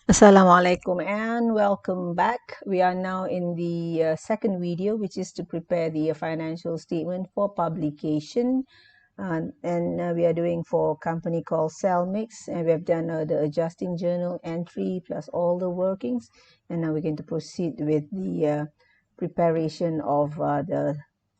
Assalamualaikum and welcome back. We are now in the second video, which is to prepare the financial statement for publication. And we are doing for a company called Cellmix, and we have done the adjusting journal entry plus all the workings. And now we're going to proceed with the preparation of the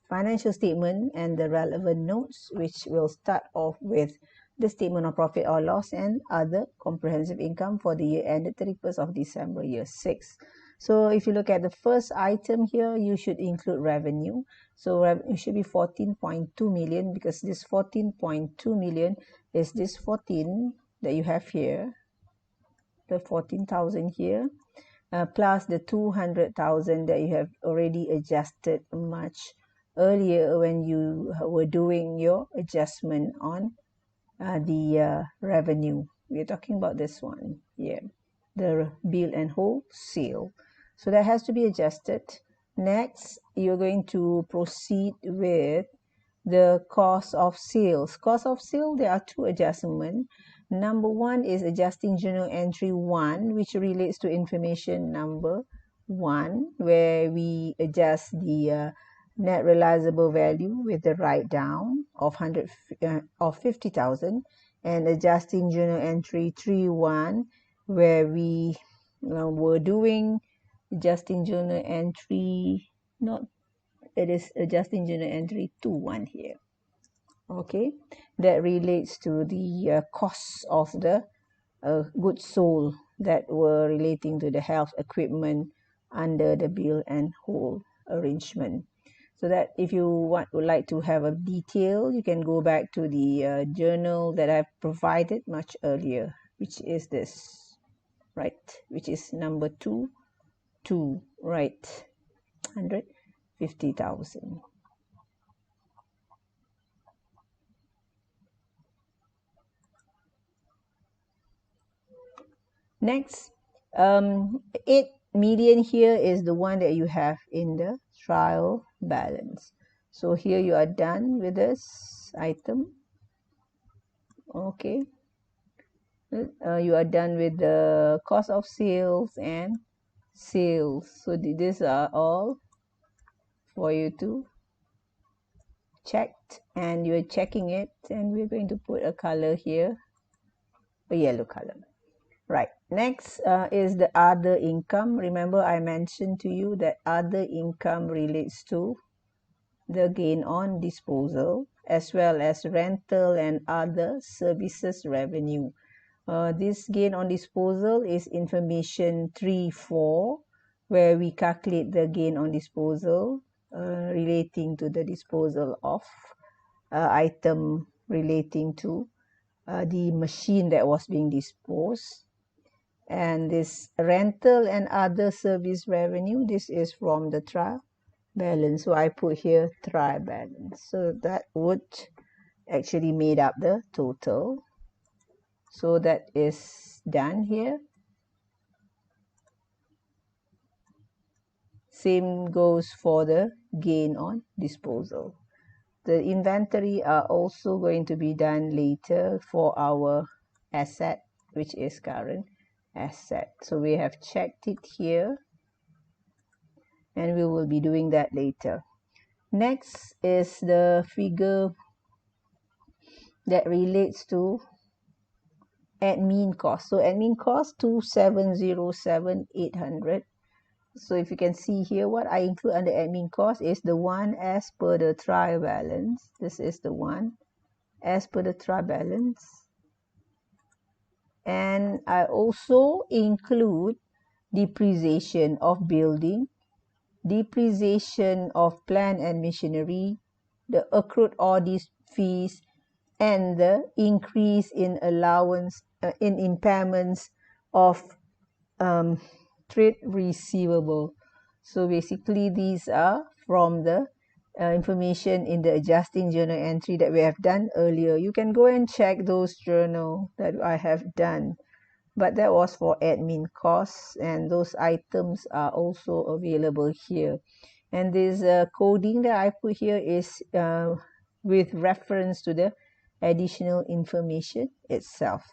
financial statement and the relevant notes, which will start off with the statement of profit or loss and other comprehensive income for the year ended 31st of December, year 6. So if you look at the first item here, you should include revenue. So it should be 14.2 million, because this 14.2 million is this 14 that you have here, the 14,000 here, plus the 200,000 that you have already adjusted much earlier when you were doing your adjustment on the revenue. We're talking about this one here, the bill and wholesale. So that has to be adjusted. Next, you're going to proceed with the cost of sales. Cost of sale, there are two adjustments. Number one is adjusting journal entry 1, which relates to information number 1, where we adjust the net realizable value with the write down of 50,000, and adjusting journal entry 3.1, where we were doing adjusting journal entry, not it is adjusting journal entry 2.1 here. Okay, that relates to the costs of the goods sold that were relating to the health equipment under the bill and hold arrangement. So that if you would like to have a detail, you can go back to the journal that I've provided much earlier, which is this, right? Which is number 2, right? 150,000. Next, 8 million here is the one that you have in the trial balance. So here you are done with this item. Okay. You are done with the cost of sales and sales. So these are all for you to check, and you're checking it, and we're going to put a color here, a yellow color. Right, next is the other income. Remember, I mentioned to you that other income relates to the gain on disposal, as well as rental and other services revenue. This gain on disposal is information 3.4, where we calculate the gain on disposal relating to the disposal of item relating to the machine that was being disposed. And this rental and other service revenue, this is from the trial balance. So I put here trial balance. So that would actually made up the total. So that is done here. Same goes for the gain on disposal. The inventory are also going to be done later for our asset, which is current asset. So we have checked it here, and we will be doing that later. Next is the figure that relates to admin cost. So admin cost 2,707,800. So if you can see here, what I include under admin cost is the one as per the trial balance. This is the one as per the trial balance. And I also include depreciation of building, depreciation of plant and machinery, the accrued audit fees, and the increase in allowance in impairments of trade receivable. So basically these are from the information in the adjusting journal entry that we have done earlier. You can go and check those journal that I have done, but that was for admin costs, and those items are also available here. And this coding that I put here is with reference to the additional information itself,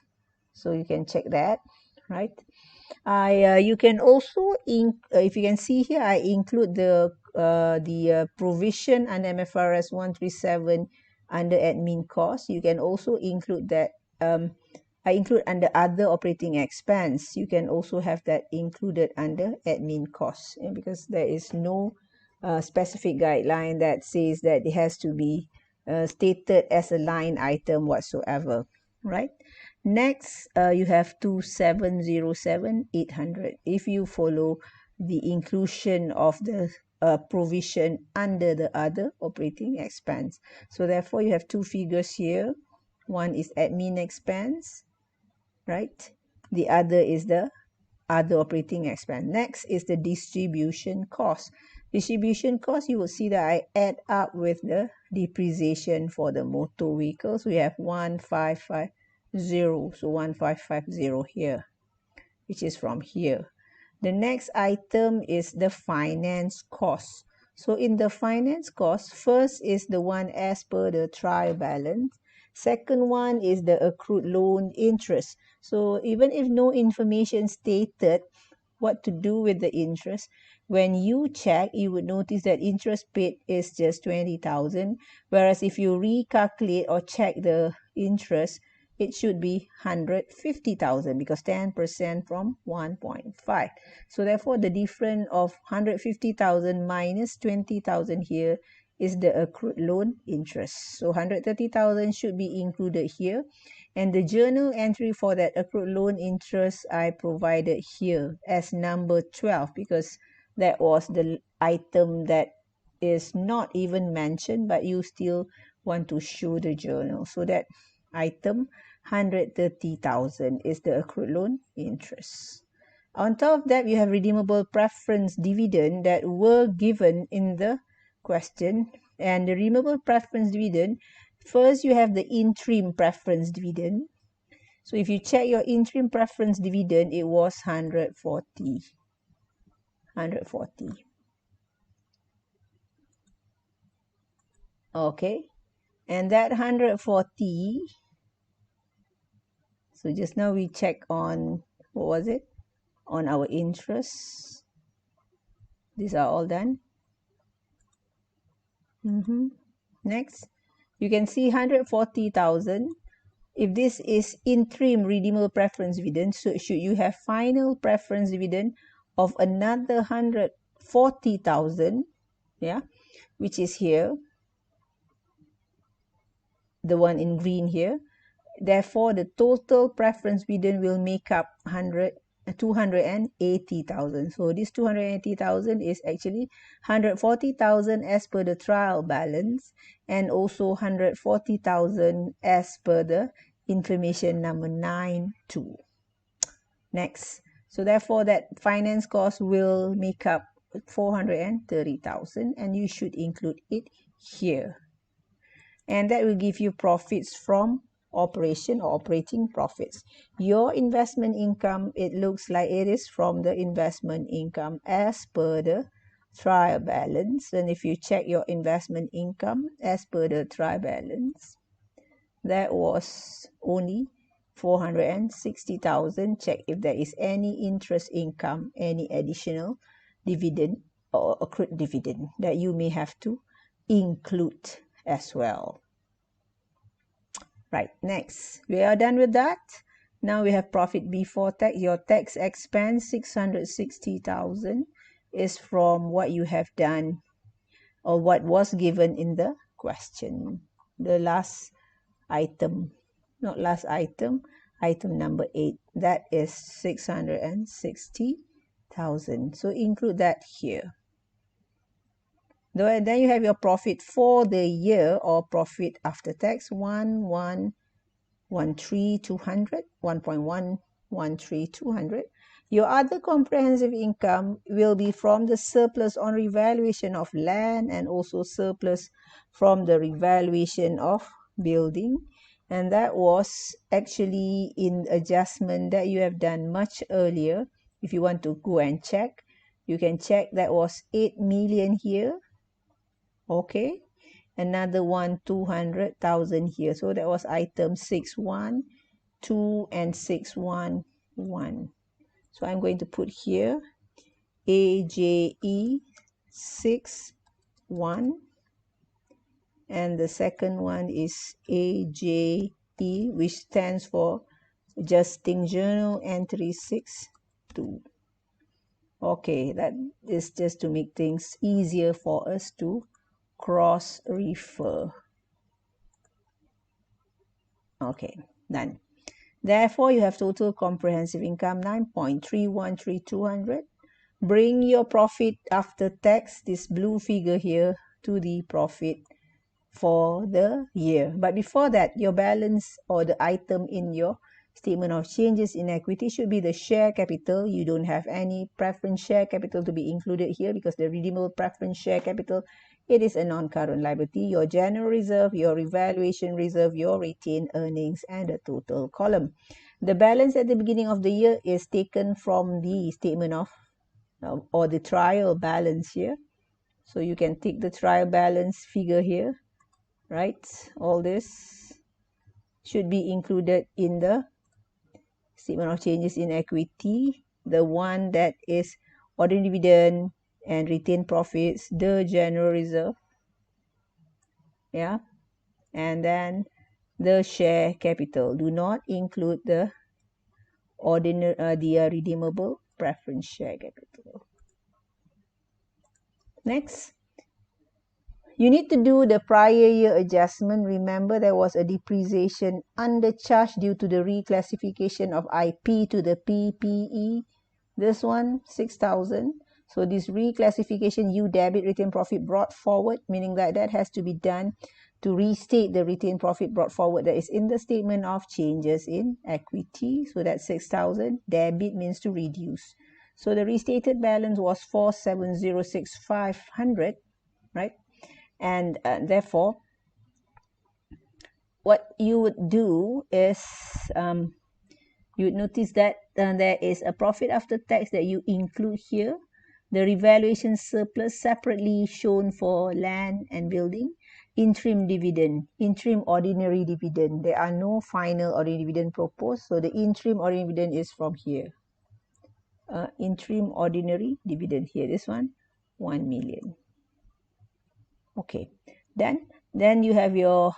so you can check that. right? You can also, if you can see here, I include the provision under MFRS 137 under admin costs. You can also include that. I include under other operating expense. You can also have that included under admin costs, because there is no specific guideline that says that it has to be stated as a line item whatsoever, right? Next, you have 2707 800. If you follow the inclusion of the provision under the other operating expense. So therefore, you have two figures here. One is admin expense, right? The other is the other operating expense. Next is the distribution cost. Distribution cost, you will see that I add up with the depreciation for the motor vehicles. We have 1550, so 1550 here, which is from here. The next item is the finance cost. So in the finance cost, first is the one as per the trial balance. Second one is the accrued loan interest. So even if no information stated what to do with the interest, when you check, you would notice that interest paid is just 20,000. Whereas if you recalculate or check the interest, it should be 150,000, because 10% from 1.5. So therefore, the difference of 150,000 minus 20,000 here is the accrued loan interest. So 130,000 should be included here. And the journal entry for that accrued loan interest I provided here as number 12, because that was the item that is not even mentioned, but you still want to show the journal. So that item 130,000 is the accrued loan interest. On top of that, you have redeemable preference dividend that were given in the question. And the redeemable preference dividend, first you have the interim preference dividend. So if you check your interim preference dividend, it was 140. Okay, and that 140, so just now we check on, what was it? On our interest. These are all done. Next, you can see 140,000. If this is interim redeemable preference dividend, so should you have final preference dividend of another 140,000, yeah, which is here, the one in green here. Therefore, the total preference dividend will make up 280,000. So this 280,000 is actually 140,000 as per the trial balance, and also 140,000 as per the information number 9.2. Next. So therefore, that finance cost will make up 430,000, and you should include it here. And that will give you profits from operation or operating profits. Your investment income, it looks like it is from the investment income as per the trial balance. And if you check your investment income as per the trial balance, that was only 460,000. Check if there is any interest income, any additional dividend or accrued dividend that you may have to include as well. Right, next, we are done with that. Now we have profit before tax. Your tax expense 660,000 is from what you have done or what was given in the question. The last item, not last item, item number 8, that is 660,000. So include that here. Then you have your profit for the year or profit after tax 1,113,200, 1.113,200. Your other comprehensive income will be from the surplus on revaluation of land and also surplus from the revaluation of building. And that was actually in adjustment that you have done much earlier. If you want to go and check, you can check that was 8 million here. Okay, another one 200,000 here. So that was item 612 and 611. So I'm going to put here AJE 61, and the second one is AJE, which stands for Adjusting Journal Entry 62. Okay, that is just to make things easier for us to cross-refer. Okay, done. Therefore, you have total comprehensive income 9.313,200. Bring your profit after tax, this blue figure here, to the profit for the year. But before that, your balance or the item in your statement of changes in equity should be the share capital. You don't have any preference share capital to be included here because the redeemable preference share capital, it is a non-current liability. Your general reserve, your revaluation reserve, your retained earnings, and the total column. The balance at the beginning of the year is taken from the statement of or the trial balance here. So you can take the trial balance figure here, right? All this should be included in the statement of changes in equity. The one that is ordinary dividend and retained profits, the general reserve, yeah, and then the share capital. Do not include the redeemable preference share capital. Next, you need to do the prior year adjustment. Remember, there was a depreciation undercharge due to the reclassification of IP to the PPE. This one, 6,000. So this reclassification, you debit retained profit brought forward, meaning that that has to be done to restate the retained profit brought forward that is in the statement of changes in equity. So that's 6,000. Debit means to reduce. So the restated balance was 4,706,500, right? And therefore, what you would do is you would notice that there is a profit after tax that you include here. The revaluation surplus separately shown for land and building. Interim dividend, interim ordinary dividend. There are no final ordinary dividend proposed. So the interim ordinary dividend is from here. Interim ordinary dividend here. This one, 1 million. Okay, then you have your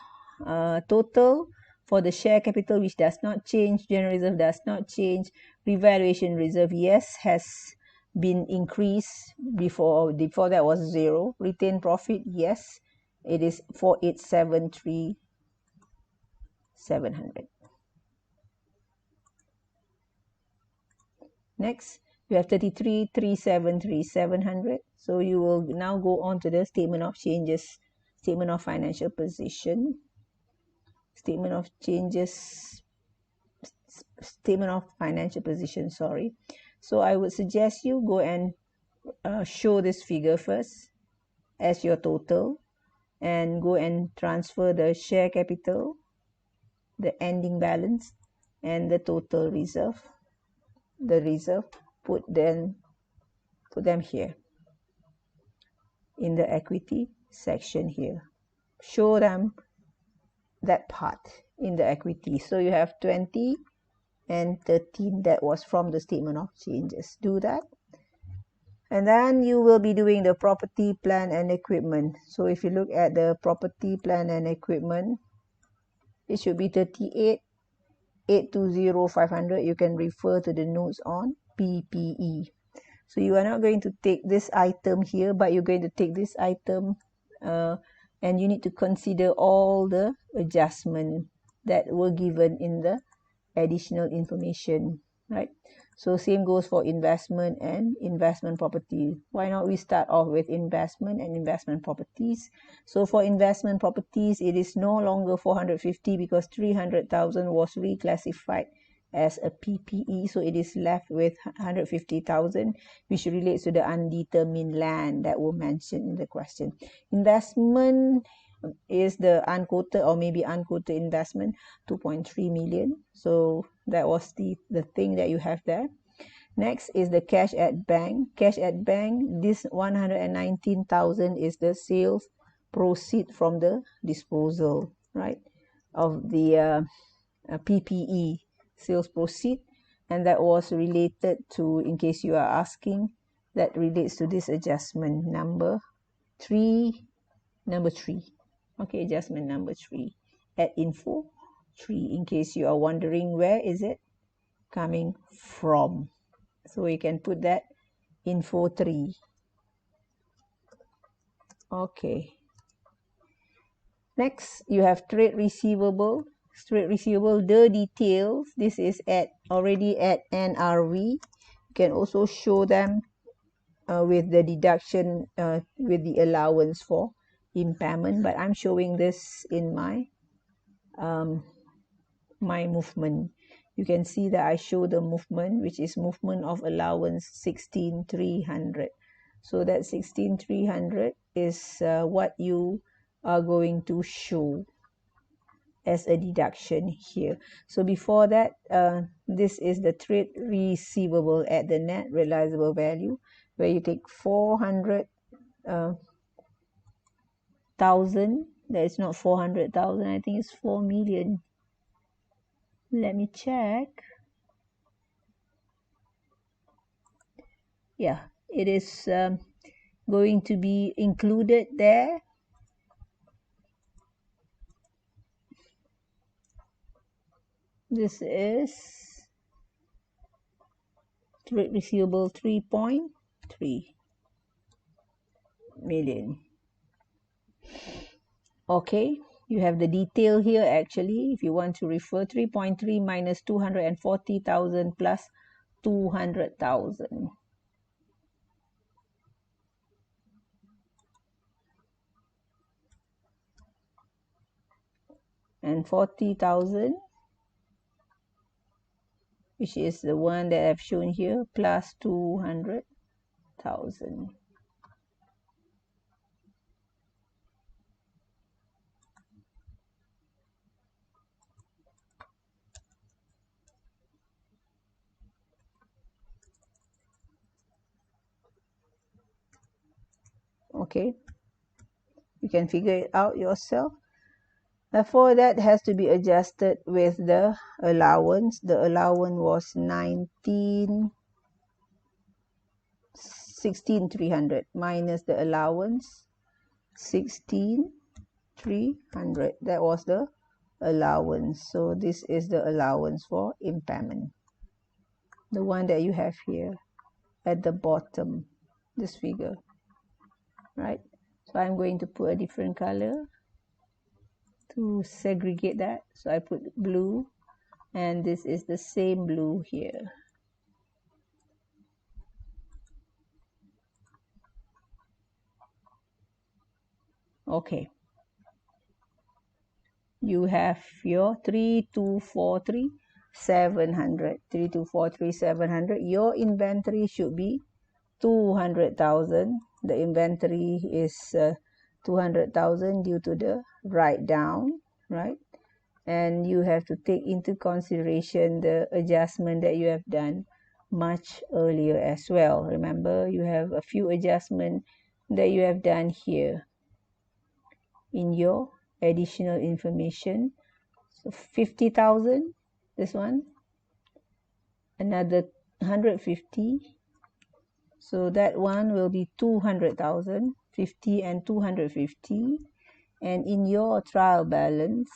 total for the share capital, which does not change. General reserve does not change. Revaluation reserve, yes, has been increased. Before that was 0. Retained profit, yes, it is 4,873,700. Next, you have 33,373,700. So you will now go on to the statement of changes, statement of financial position, statement of changes, statement of financial position, sorry. So I would suggest you go and show this figure first as your total, and go and transfer the share capital, the ending balance, and the total reserve. The reserve, put them here in the equity section here. Show them that part in the equity. So you have 20 and 13. That was from the statement of changes. Do that. And then you will be doing the property, plant, and equipment. So if you look at the property, plant, and equipment, it should be 38,820,500. You can refer to the notes on PPE. So you are not going to take this item here, but you're going to take this item and you need to consider all the adjustments that were given in the additional information, right? So same goes for investment and investment property. Why not we start off with investment and investment properties? So for investment properties, it is no longer 450 because 300,000 was reclassified as a PPE. So it is left with 150,000, which relates to the undetermined land that were mentioned in the question. Investment is the unquoted or maybe unquoted investment, 2.3 million. So that was the thing that you have there. Next is the cash at bank. Cash at bank, this 119,000 is the sales proceed from the disposal, right, of the PPE sales proceed. and that was related to, in case you are asking, that relates to this adjustment number 3. Okay, adjustment number 3 at info 3, in case you are wondering where is it coming from. So you can put that info 3. Okay. Next, you have trade receivable. Trade receivable, the details. This is already at NRV. You can also show them with the deduction, with the allowance for impairment. But I'm showing this in my movement. You can see that I show the movement, which is movement of allowance 16,300. So that 16,300 is what you are going to show as a deduction here. So before that, this is the trade receivable at the net realizable value, where you take 400,000. That is not 400,000. I think it's 4 million. Let me check. Yeah, it is going to be included there. This is trade receivable 3.3 million. Okay, you have the detail here actually. If you want to refer, 3.3 minus 240,000 plus 200,000. And 40,000, which is the one that I've shown here, plus 200,000. Okay, you can figure it out yourself. Therefore, that has to be adjusted with the allowance. The allowance was 16,300 minus the allowance 16,300. That was the allowance. So this is the allowance for impairment, the one that you have here at the bottom, this figure, right? So I'm going to put a different color to segregate that. So I put blue, and this is the same blue here. Okay, you have your 3243,700. 3243,700. Your inventory should be 200,000. The inventory is 200,000 due to the write down, right? And you have to take into consideration the adjustment that you have done much earlier as well. Remember, you have a few adjustments that you have done here in your additional information. So 50,000, this one, another 150. So that one will be 200,000, 50 and 250. And in your trial balance,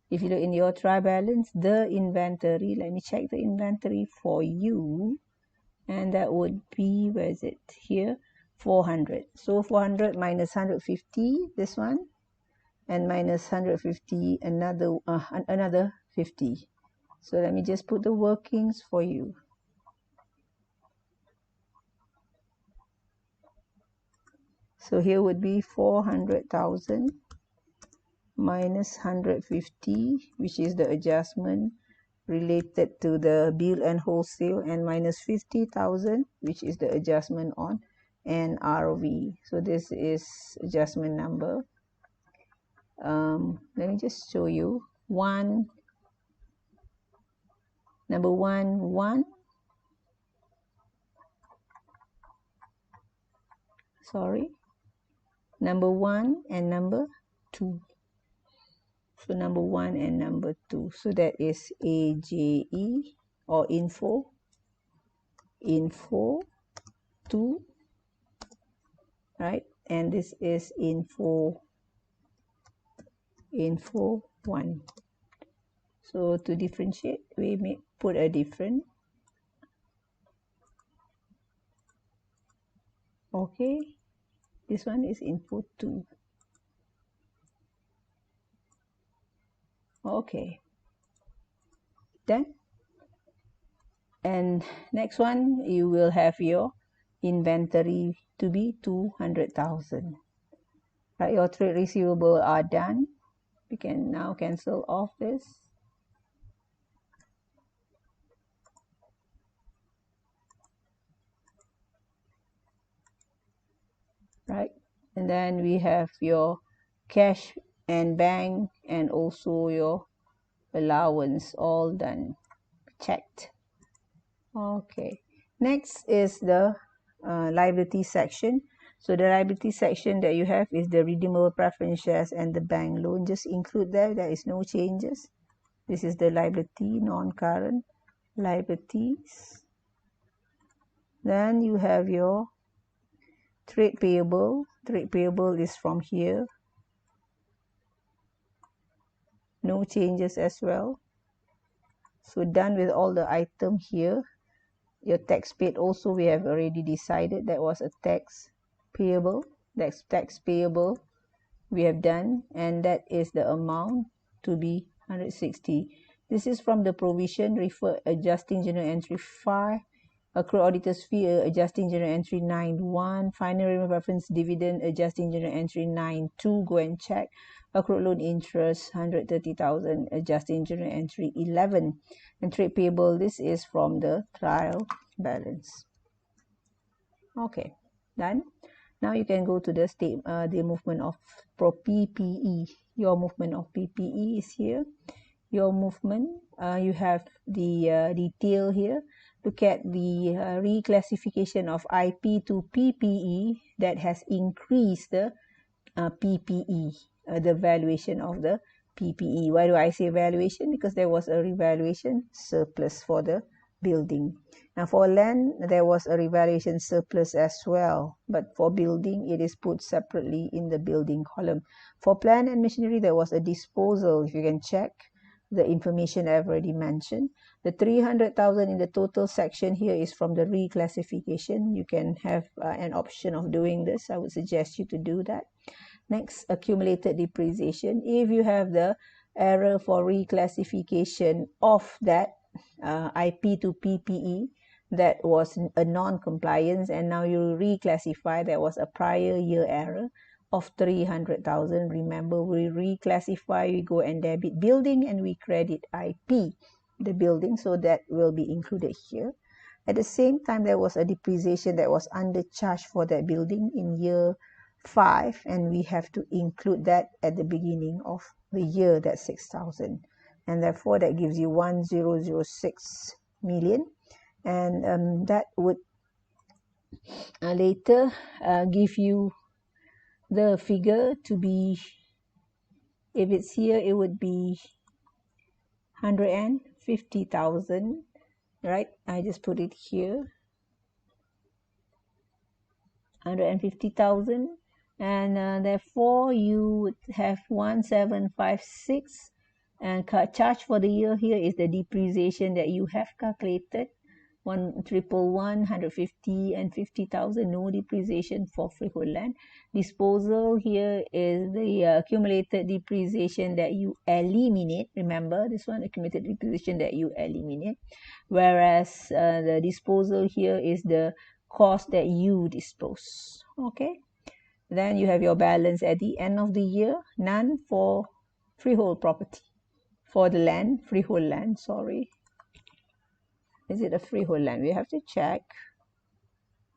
if you look in your trial balance, the inventory, let me check the inventory for you. And that would be, where is it? Here, 400. So 400 minus 150, this one, and minus 150, another 50. So let me just put the workings for you. So here would be 400,000 minus 150, which is the adjustment related to the bill and wholesale, and minus 50,000, which is the adjustment on NRV. So this is adjustment number. Let me just show you. Number one, sorry. Number 1 and number 2. So number 1 and number 2. So that is AJE or info 2, right? And this is info 1. So to differentiate, we may put a different. Okay, this one is info 2. Okay, done. And next one, you will have your inventory to be 200,000. Right, your trade receivable are done. We can now cancel off this. Right, and then we have your cash and bank and also your allowance all done, checked. Okay, next is the liability section. So the liability section that you have is the redeemable preference shares and the bank loan. Just include there is no changes. This is the liability, non-current liabilities. Then you have your trade payable. Trade payable is from here. No changes as well. So done with all the item here. Your tax paid also, we have already decided that was a tax payable. That's tax payable we have done, and that is the amount to be 160. This is from the provision refer adjusting journal entry 5, accrued auditor's fee adjusting journal entry 9.1, final reference dividend adjusting journal entry 9.2. Go and check. Accrued loan interest 130,000 adjusting journal entry 11. And trade payable, this is from the trial balance. Okay, done. Now you can go to the the movement of PPE. Your movement of PPE is here. Your movement, you have the detail here. Look at the reclassification of IP to PPE that has increased the PPE, the valuation of the PPE. Why do I say valuation? Because there was a revaluation surplus for the building. Now for land, there was a revaluation surplus as well, but for building, it is put separately in the building column. For plant and machinery, there was a disposal. If you can check the information I've already mentioned. The 300,000 in the total section here is from the reclassification. You can have an option of doing this. I would suggest you to do that. Next, accumulated depreciation. If you have the error for reclassification of that IP to PPE, that was a non-compliance, and now you reclassify, there was a prior year error of 300,000. Remember, we reclassify, we go and debit building and we credit IP, the building, so that will be included here. At the same time, there was a depreciation that was undercharged for that building in year 5, and we have to include that at the beginning of the year, that's 6,000, and therefore that gives you 1,006 million, and that would later give you the figure to be, if it's here, it would be 150,000, right? I just put it here, 150,000, and therefore you would have 1,756, and charge for the year here is the depreciation that you have calculated, 150 and 50,000, no depreciation for freehold land. Disposal here is the accumulated depreciation that you eliminate. Remember this one, accumulated depreciation that you eliminate, whereas the disposal here is the cost that you dispose. Okay, then you have your balance at the end of the year. None for freehold property. For the land, freehold land, sorry. Is it a freehold land? We have to check.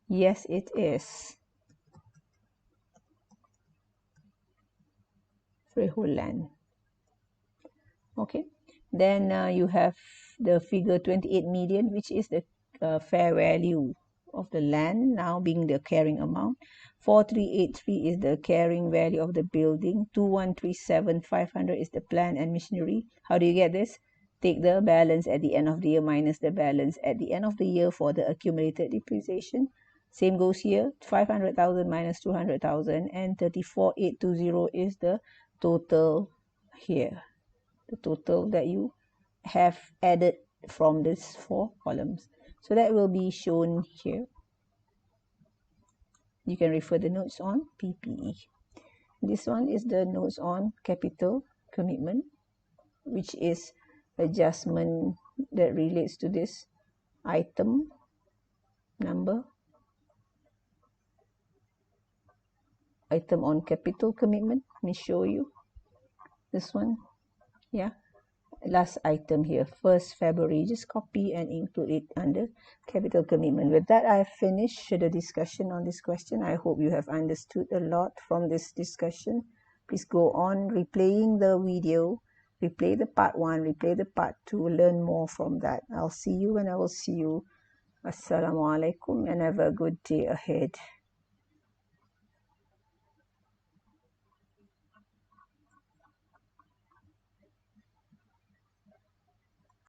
Yes, it is. Freehold land. Okay. Then you have the figure 28 million, which is the fair value of the land now being the carrying amount. 4383 is the carrying value of the building. 2137,500 is the plant and machinery. How do you get this? Take the balance at the end of the year minus the balance at the end of the year for the accumulated depreciation. Same goes here, 500,000 minus 200,000, and 34,820 is the total here. The total that you have added from these 4 columns. So that will be shown here. You can refer the notes on PPE. This one is the notes on capital commitment, which is adjustment that relates to this item number. Item on capital commitment. Let me show you this one. Yeah, last item here, 1st February. Just copy and include it under capital commitment. With that, I have finished the discussion on this question. I hope you have understood a lot from this discussion. Please go on replaying the video, replay the part 1, replay the part 2, learn more from that. I'll see you when I will see you. Assalamu alaikum and have a good day ahead.